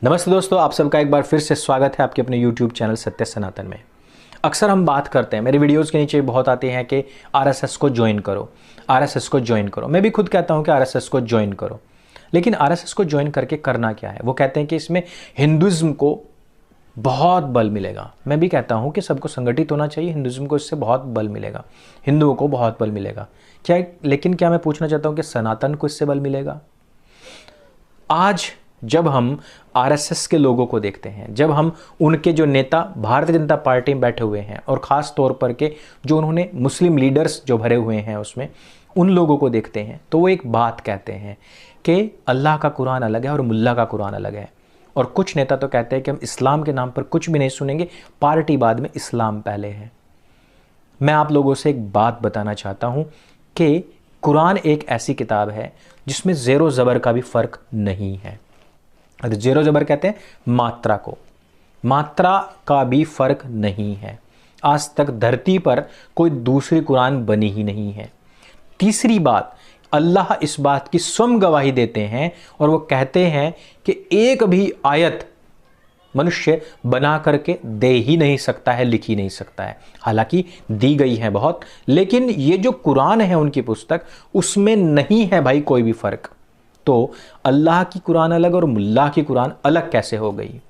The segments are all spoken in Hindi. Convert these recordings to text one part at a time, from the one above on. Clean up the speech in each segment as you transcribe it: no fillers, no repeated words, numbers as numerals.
नमस्ते दोस्तों, आप सबका एक बार फिर से स्वागत है आपके अपने YouTube चैनल सत्य सनातन में। अक्सर हम बात करते हैं, मेरे वीडियोस के नीचे बहुत आते हैं कि आरएसएस को ज्वाइन करो, आरएसएस को ज्वाइन करो। मैं भी खुद कहता हूं कि आरएसएस को ज्वाइन करो, लेकिन आरएसएस को ज्वाइन करके करना क्या है? वो कहते हैं कि इसमें हिंदुज़्म को बहुत बल मिलेगा। मैं भी कहता हूं कि सबको संगठित होना चाहिए, हिंदुज़्म को इससे बहुत बल मिलेगा, हिंदुओं को बहुत बल मिलेगा। लेकिन क्या मैं पूछना चाहता हूं कि सनातन को इससे बल मिलेगा? आज जब हम आरएसएस के लोगों को देखते हैं, जब हम उनके जो नेता भारतीय जनता पार्टी में बैठे हुए हैं और ख़ास तौर पर के जो उन्होंने मुस्लिम लीडर्स जो भरे हुए हैं उसमें, उन लोगों को देखते हैं तो वो एक बात कहते हैं कि अल्लाह का कुरान अलग है और मुल्ला का कुरान अलग है। और कुछ नेता तो कहते हैं कि हम इस्लाम के नाम पर कुछ भी नहीं सुनेंगे, पार्टी बाद में, इस्लाम पहले है। मैं आप लोगों से एक बात बताना चाहता हूँ कि कुरान एक ऐसी किताब है जिसमें ज़ेरो ज़बर का भी फ़र्क नहीं है। ज़ेरो ज़बर कहते हैं मात्रा को, मात्रा का भी फ़र्क नहीं है। आज तक धरती पर कोई दूसरी कुरान बनी ही नहीं है। तीसरी बात, अल्लाह इस बात की स्वयं गवाही देते हैं और वो कहते हैं कि एक भी आयत मनुष्य बना करके दे ही नहीं सकता है, लिख ही नहीं सकता है। हालांकि दी गई है बहुत, लेकिन ये जो कुरान है उनकी पुस्तक, उसमें नहीं है भाई कोई भी फ़र्क। तो अल्लाह की कुरान अलग और मुल्ला की कुरान अलग कैसे हो गई?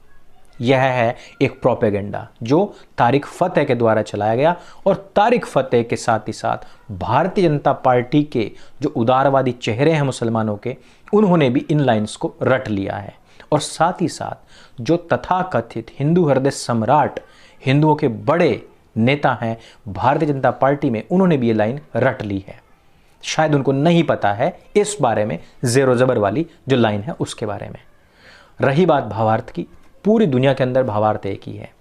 यह है एक प्रोपेगेंडा जो तारिक फ़तेह के द्वारा चलाया गया, और तारिक फ़तेह के साथ ही साथ भारतीय जनता पार्टी के जो उदारवादी चेहरे हैं मुसलमानों के, उन्होंने भी इन लाइन्स को रट लिया है। और साथ ही साथ जो तथाकथित हिंदू हृदय सम्राट, हिंदुओं के बड़े नेता हैं भारतीय जनता पार्टी में, उन्होंने भी ये लाइन रट ली है। शायद उनको नहीं पता है इस बारे में, ज़ेरो ज़बर वाली जो लाइन है उसके बारे में। रही बात भावार्थ की, पूरी दुनिया के अंदर भावार्थ एक ही है।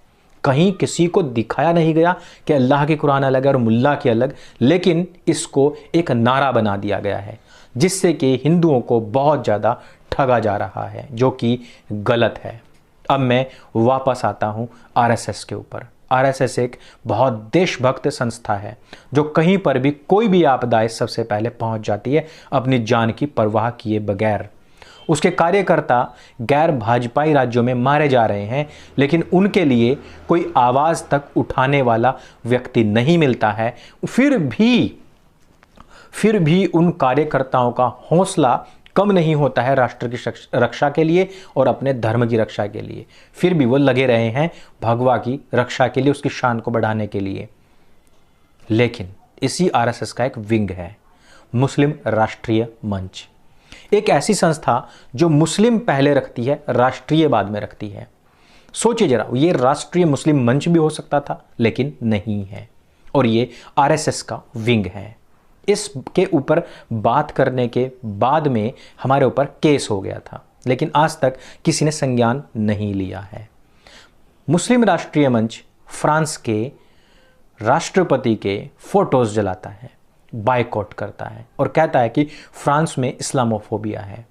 कहीं किसी को दिखाया नहीं गया कि अल्लाह की कुरान अलग है और मुल्ला की अलग, लेकिन इसको एक नारा बना दिया गया है जिससे कि हिंदुओं को बहुत ज़्यादा ठगा जा रहा है, जो कि गलत है। अब मैं वापस आता हूँ आरएसएस के ऊपर। आरएसएस एक बहुत देशभक्त संस्था है जो कहीं पर भी कोई भी आपदा सबसे पहले पहुंच जाती है अपनी जान की परवाह किए बगैर। उसके कार्यकर्ता गैर भाजपाई राज्यों में मारे जा रहे हैं, लेकिन उनके लिए कोई आवाज़ तक उठाने वाला व्यक्ति नहीं मिलता है। फिर भी उन कार्यकर्ताओं का हौसला कम नहीं होता है राष्ट्र की रक्षा के लिए और अपने धर्म की रक्षा के लिए। फिर भी वो लगे रहे हैं भगवा की रक्षा के लिए, उसकी शान को बढ़ाने के लिए। लेकिन इसी आरएसएस का एक विंग है मुस्लिम राष्ट्रीय मंच, एक ऐसी संस्था जो मुस्लिम पहले रखती है, राष्ट्रीय बाद में रखती है। सोचिए जरा, ये राष्ट्रीय मुस्लिम मंच भी हो सकता था, लेकिन नहीं है, और ये आरएसएस का विंग है। इसके ऊपर बात करने के बाद में हमारे ऊपर केस हो गया था, लेकिन आज तक किसी ने संज्ञान नहीं लिया है। मुस्लिम राष्ट्रीय मंच फ्रांस के राष्ट्रपति के फोटोज जलाता है, बायकॉट करता है और कहता है कि फ्रांस में इस्लामोफोबिया है।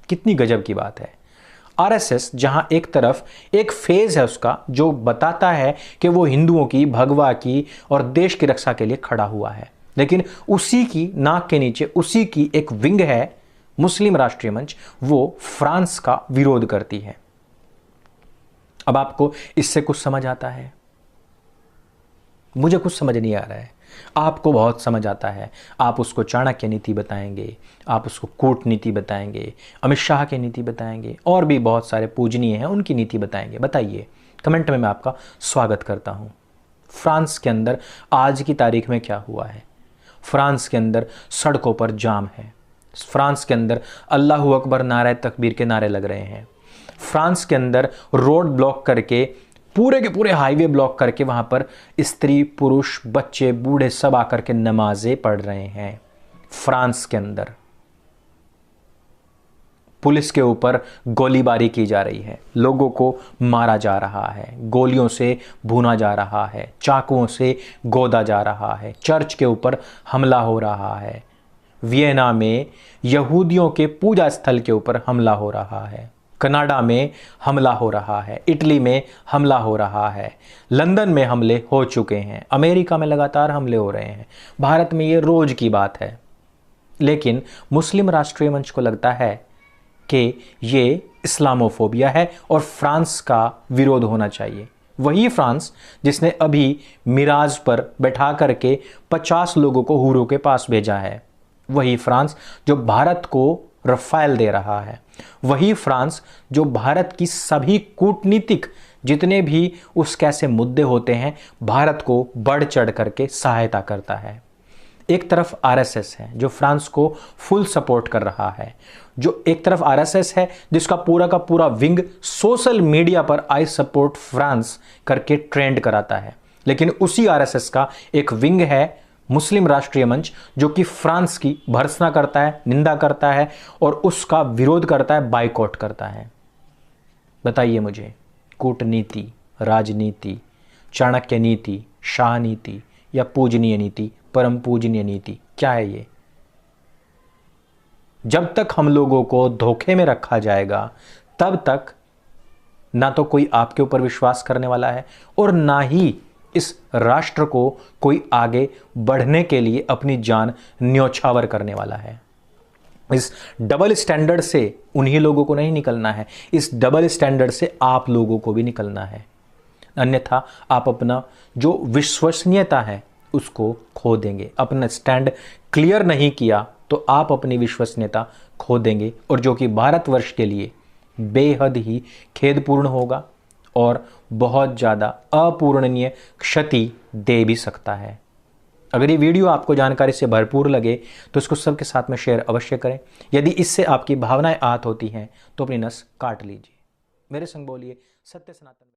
कितनी गजब की बात है। आरएसएस जहां एक तरफ एक फेज है उसका जो बताता है कि वो हिंदुओं की, भगवा की और देश की रक्षा के लिए खड़ा हुआ है, लेकिन उसी की नाक के नीचे उसी की एक विंग है मुस्लिम राष्ट्रीय मंच, वो फ्रांस का विरोध करती है। अब आपको इससे कुछ समझ आता है? मुझे कुछ समझ नहीं आ रहा है, आपको बहुत समझ आता है। आप उसको चाणक्य नीति बताएंगे, आप उसको कूटनीति बताएंगे, अमित शाह की नीति बताएंगे, और भी बहुत सारे पूजनीय हैं उनकी नीति बताएंगे। बताइए, कमेंट में मैं आपका स्वागत करता हूं। फ्रांस के अंदर आज की तारीख में क्या हुआ है? फ्रांस के अंदर सड़कों पर जाम है, फ्रांस के अंदर अल्लाहू अकबर, नारे तकबीर के नारे लग रहे हैं। फ्रांस के अंदर रोड ब्लॉक करके, पूरे के पूरे हाईवे ब्लॉक करके वहां पर स्त्री, पुरुष, बच्चे, बूढ़े सब आकर के नमाजें पढ़ रहे हैं। फ्रांस के अंदर पुलिस के ऊपर गोलीबारी की जा रही है, लोगों को मारा जा रहा है, गोलियों से भूना जा रहा है, चाकुओं से गोदा जा रहा है, चर्च के ऊपर हमला हो रहा है, वियना में यहूदियों के पूजा स्थल के ऊपर हमला हो रहा है, कनाडा में हमला हो रहा है, इटली में हमला हो रहा है, लंदन में हमले हो चुके हैं, अमेरिका में लगातार हमले हो रहे हैं, भारत में ये रोज की बात है। लेकिन मुस्लिम राष्ट्रीय मंच को लगता है कि ये इस्लामोफोबिया है और फ्रांस का विरोध होना चाहिए। वही फ्रांस जिसने अभी मिराज पर बैठा करके 50 लोगों को हुरों के पास भेजा है, वही फ्रांस जो भारत को रफाल दे रहा है, वही फ्रांस जो भारत की सभी कूटनीतिक जितने भी उसके ऐसे मुद्दे होते हैं भारत को बढ़ चढ़ करके सहायता करता है। एक तरफ आरएसएस है जो फ्रांस को फुल सपोर्ट कर रहा है, जो एक तरफ आरएसएस है जिसका पूरा का पूरा विंग सोशल मीडिया पर आई सपोर्ट फ्रांस करके ट्रेंड कराता है, लेकिन उसी आरएसएस का एक विंग है मुस्लिम राष्ट्रीय मंच जो कि फ्रांस की भर्त्सना करता है, निंदा करता है और उसका विरोध करता है, बाइकआउट करता है। बताइए मुझे, कूटनीति, राजनीति, चाणक्य नीति, शाह नीति या पूजनीय नीति, परम पूजनीय नीति, क्या है ये? जब तक हम लोगों को धोखे में रखा जाएगा तब तक ना तो कोई आपके ऊपर विश्वास करने वाला है और ना ही इस राष्ट्र को कोई आगे बढ़ने के लिए अपनी जान न्योछावर करने वाला है। इस डबल स्टैंडर्ड से उन्हीं लोगों को नहीं निकलना है, इस डबल स्टैंडर्ड से आप लोगों को भी निकलना है, अन्यथा आप अपना जो विश्वसनीयता है उसको खो देंगे। अपना स्टैंड क्लियर नहीं किया तो आप अपनी विश्वसनीयता खो देंगे, और जो कि भारतवर्ष के लिए बेहद ही खेदपूर्ण होगा और बहुत ज़्यादा अपूरणीय क्षति दे भी सकता है। अगर ये वीडियो आपको जानकारी से भरपूर लगे तो इसको सबके साथ में शेयर अवश्य करें। यदि इससे आपकी भावनाएं आहत होती हैं तो अपनी नस काट लीजिए। मेरे संग बोलिए सत्य सनातन।